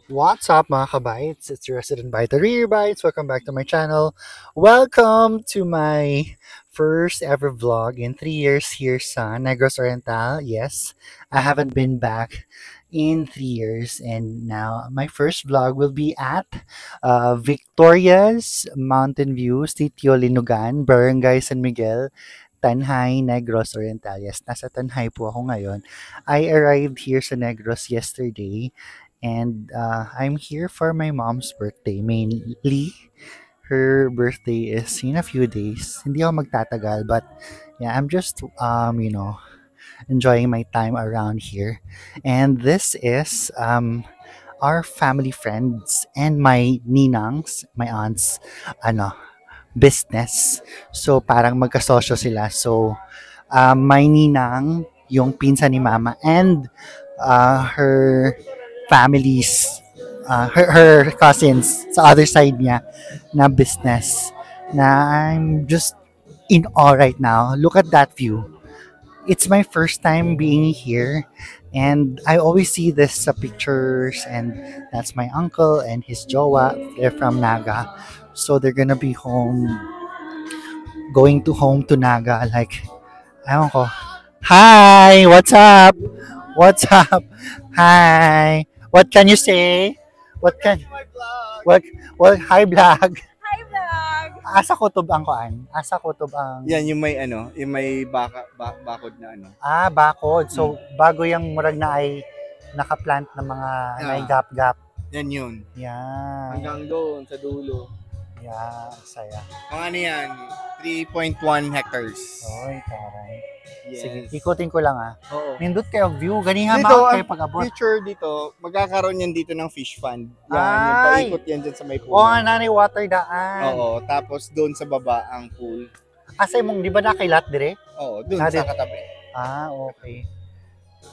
What's up mga kabites? It's your resident biter Rear Bites. Welcome back to my channel. Welcome to my first ever vlog in 3 years here sa Negros Oriental. Yes, I haven't been back in 3 years and now my first vlog will be at Victoria's Mountain View, Sitio Linugan, Barangay San Miguel, Tanhay, Negros Oriental. Yes, nasa Tanhay po ako ngayon. I arrived here sa Negros yesterday and I'm here for my mom's birthday. Mainly, her birthday is in a few days. Hindi ako magtatagal, but yeah, I'm just enjoying my time around here. And this is our family friends and my ninangs, my aunts, ano, business. So parang magkasosyo sila. So my ninang, yung pinsan ni mama, and her families, her cousins sa other side niya na business na I'm just in awe right now. Look at that view. It's my first time being here and I always see this sa pictures, and that's my uncle and his jowa. They're from Naga. So they're gonna be going to home to Naga. Like, ewan ko. Hi! What's up? What's up? Hi! What can you say? What can... What... What... Hi, vlog! Hi, vlog! Asa kutob ang kuan? Asa kutob ang... Yan, yung may bakod na ano. Bakod. So, bago yung murag na ay nakaplant na mga naigap-gap. Yan yun. Yan. Hanggang doon, sa dulo. Yan. Saya. Mga ano yan, 3.1 hectares. Oy, taray. Yes. Sige, ikutin ko lang Oo. Nindot kayo view. Gani nga Dito, ba ang kayo pag-abot? future dito, magkakaroon yan dito ng fish fund. Yan, Ay! yung paikot yan dyan sa may pool. Oo, nanay water daan. Oo, tapos doon sa baba ang pool. Asay mong, di ba nakilat dire? Oo, doon Ah, sa di- katabi. Okay.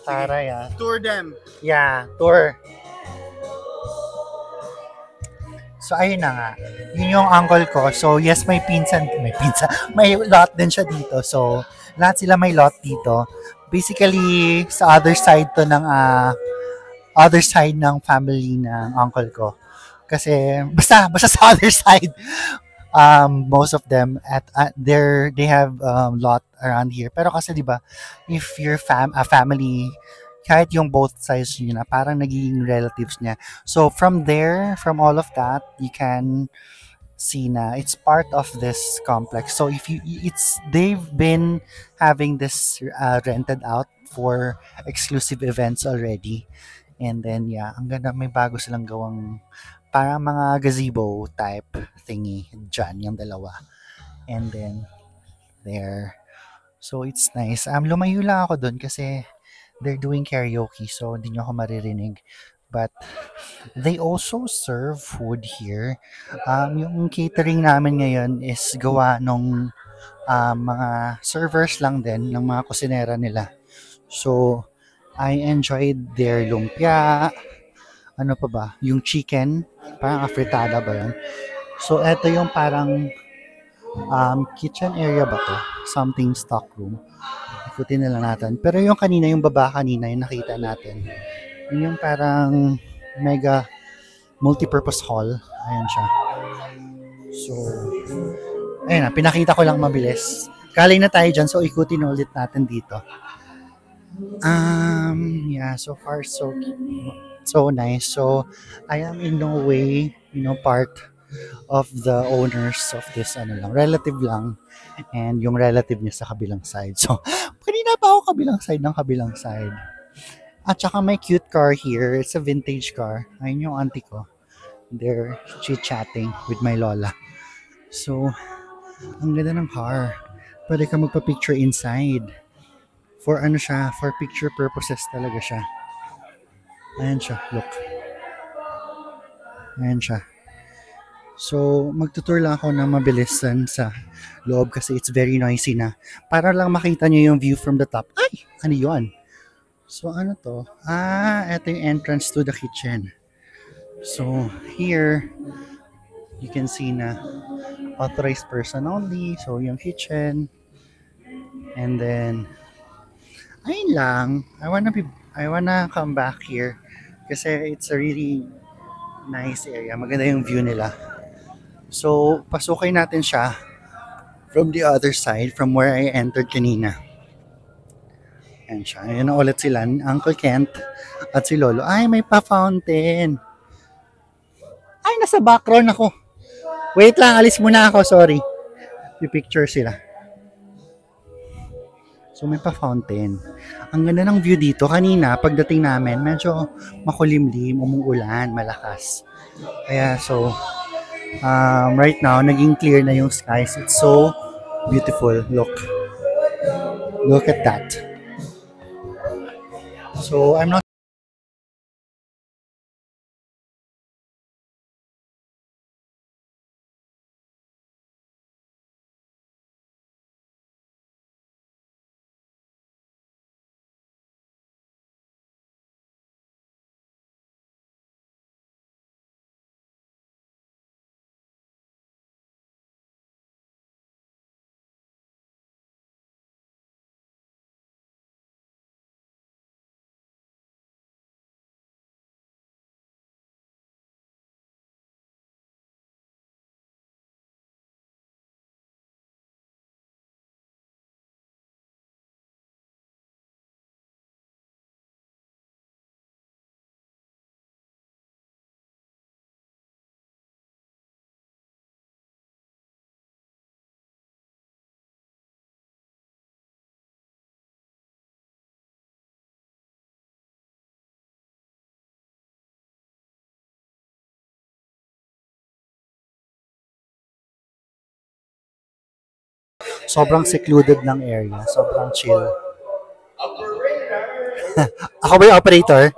Taray Tour them. Yeah, tour. So, ayun na nga. Yun yung uncle ko. So, yes, may pinsan. May lot din siya dito. So, lahat sila may lot dito. Basically, sa other side to ng other side ng family ng uncle ko. Kasi, basta sa other side, most of them they have lot around here. Pero kasi 'di ba, if you're a family, kahit yung both sides niya na parang naging relatives niya. So from there, from all of that, you can see na it's part of this complex. So if you they've been having this rented out for exclusive events already. And then yeah, ang ganda, may bago silang gawang parang mga gazebo type thingy dyan, yung dalawa. And then there. So it's nice. Lumayo lang ako dun kasi they're doing karaoke, so hindi nyo ako maririnig. But they also serve food here. Yung catering namin ngayon is gawa nung mga servers lang din, ng mga kusinera nila. So, I enjoyed their lumpia. Ano pa ba? Yung chicken. Parang afritada ba yun? So, eto yung parang kitchen area ba to? Something stock room. Ikutin na lang natin. Pero yung kanina, yung baba kanina, yung nakita natin. Yun yung parang mega multipurpose hall. Ayan siya. So, ayun na. Pinakita ko lang mabilis. Galing na tayo dyan. So, ikutin ulit natin dito. Yeah, so far so nice. So I am in no way, part of the owners of this relative lang, and yung relative niya sa kabilang side. So kanina pa ako kabilang side. At saka may cute car here. It's a vintage car. Ayun yung auntie ko. They're chit-chatting with my lola. So ang ganda ng car. Pwede ka magpa-picture inside. For for picture purposes talaga siya. Ayan siya, look. Ayan siya. So, magtutour lang ako na mabilisan sa loob kasi it's very noisy na. Para lang makita nyo yung view from the top. Ay! Ano yun? So, ano to? Ito yung entrance to the kitchen. So, here, you can see na authorized person only. So, yung kitchen. And then, ayun lang. I wanna come back here kasi it's a really Nice area. Maganda yung view nila. So, pasukin natin siya from the other side, from where I entered kanina. Ayan siya. Ayan na ulit sila, Uncle Kent at si Lolo. Ay, may pa-fountain. Ay, nasa background ako. Wait lang, alis muna ako. Sorry. Pipicture sila. So, may pa-fountain. Ang ganda ng view dito. Kanina, pagdating namin, medyo makulimlim, umuulan, malakas. Kaya, so, right now, naging clear na yung skies. It's so beautiful. Look. Look at that. So, I'm not sobrang secluded ng area. Sobrang chill. Ako ba yung operator?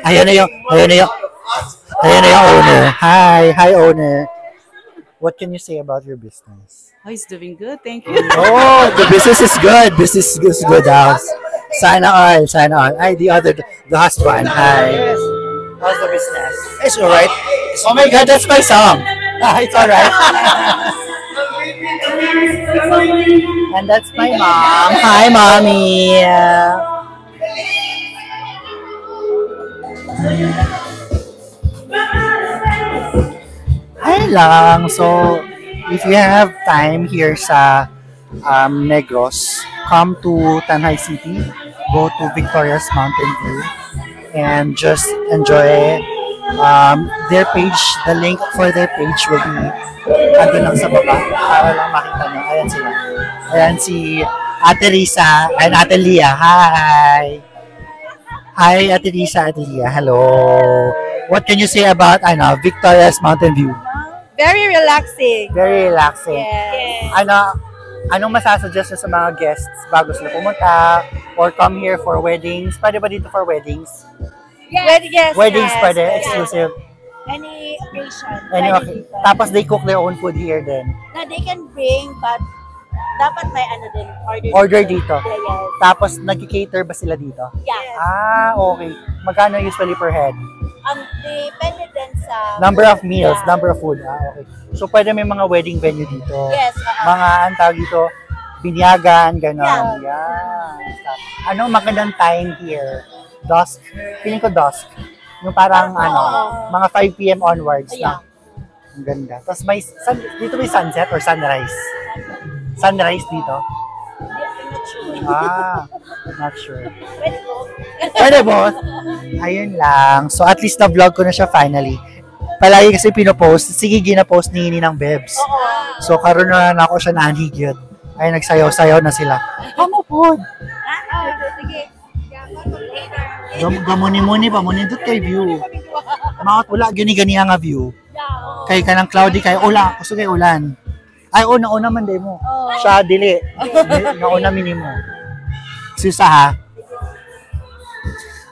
Ayan na yung owner. Hi owner. What can you say about your business? Oh, he's doing good. Thank you. Oh, the business is good. Business is good, house. Sana all. Ay, the husband. Hi. How's the business? It's alright. Oh my God, that's my song. It's alright. And that's my mom. Hi, mommy. Hi lang. So, if you have time here sa Negros, come to Tanay City, go to Victoria's Mountain View, and just enjoy their page. The link for their page will be andun lang sa baba para lang makita nyo. Ayan sila. Ayan si Ate Risa and Ate Lia. Hi! Hi, Ate Risa, Ate Lia. Hello! What can you say about Victoria's Mountain View? Very relaxing. Very relaxing. Yes. Anong masasuggest nyo sa mga guests bago sila pumunta or come here for weddings? Pwede ba dito for weddings? Yes. Weddings Yes. pwede, Yes. exclusive. Any occasion. Any, pwede okay. dito. Tapos they cook their own food here then. Na they can bring, but dapat may din, Order dito. Yeah, yes. Tapos nag-cater ba sila dito? Yeah. Okay. Magkano usually per head? Depende din sa... Number of meals, Yeah. number of food. Okay. So pwede may mga wedding venue dito. Yes. Mga antawag dito, binyagan, gano'n. Yeah. Anong magandang time here? Dusk? Feeling ko dusk. Yung parang mga 5 p.m. onwards Yeah. na. Ang ganda. Tapos dito may sunset or sunrise? Sunrise dito? I'm not sure. Not sure. Pwede po. Pwede both. Ayun lang. So at least na-vlog ko na siya finally. Palagi kasi pinopost. Sige, gina-post ni ng Bebs. So karoon na ako siya naanhigyod. Ay, nagsayaw-sayaw na sila. Kamo po. Sige. Gamuni-muni pa. Munindot kay view. Mga wala, gani-gani nga view. Kay kanang cloudy, kay ula. Gusto kay ulan. Ay, una man day mo. Siya, dili. Nauna minimo. Susa ha.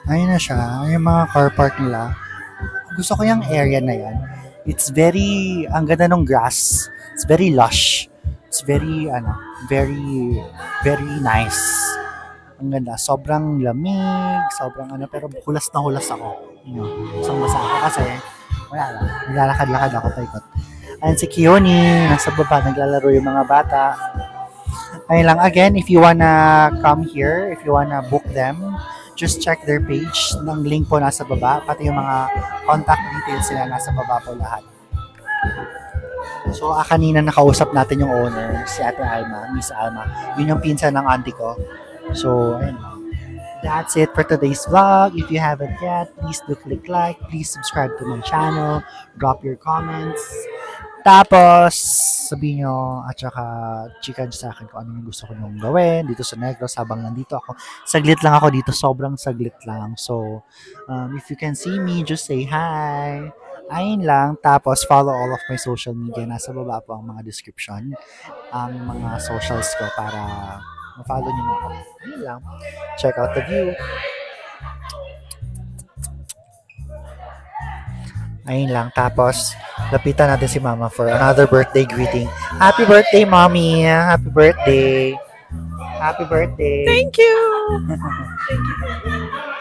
Ayun na siya. Yung mga car park nila. Gusto ko yung area na yan. It's very, ang ganda ng grass. It's very lush. It's very, very nice. Ang ganda. Sobrang lamig, sobrang pero hulas na hulas ako. Isang basa ako kasi, wala lang. Naglalakad-lakad ako, paikot. Ayun si Kioni, nasa baba, naglalaro yung mga bata. Ayun lang, again, if you wanna come here, if you wanna book them, just check their page. Ng link po nasa baba. Pati yung mga contact details nila nasa baba po lahat. So, kanina nakausap natin yung owner, si Ate Alma, Miss Alma. Yun yung pinsan ng auntie ko. So, ayun. That's it for today's vlog. If you haven't yet, please do click like. Please subscribe to my channel. Drop your comments. Tapos, sabihin nyo, at saka chika nyo sa akin kung ano yung gusto ko nyong gawin dito sa Negros habang nandito ako. Saglit lang ako dito, sobrang saglit lang. So, if you can see me, just say hi. Ayun lang. Tapos, follow all of my social media. Nasa baba po ang mga description. Ang mga socials ko para ma-follow nyo na ako. Ayun lang. Check out the view. Ayun lang. Tapos, lapitan natin si Mama for another birthday greeting. Happy birthday, Mommy! Happy birthday! Happy birthday! Thank you!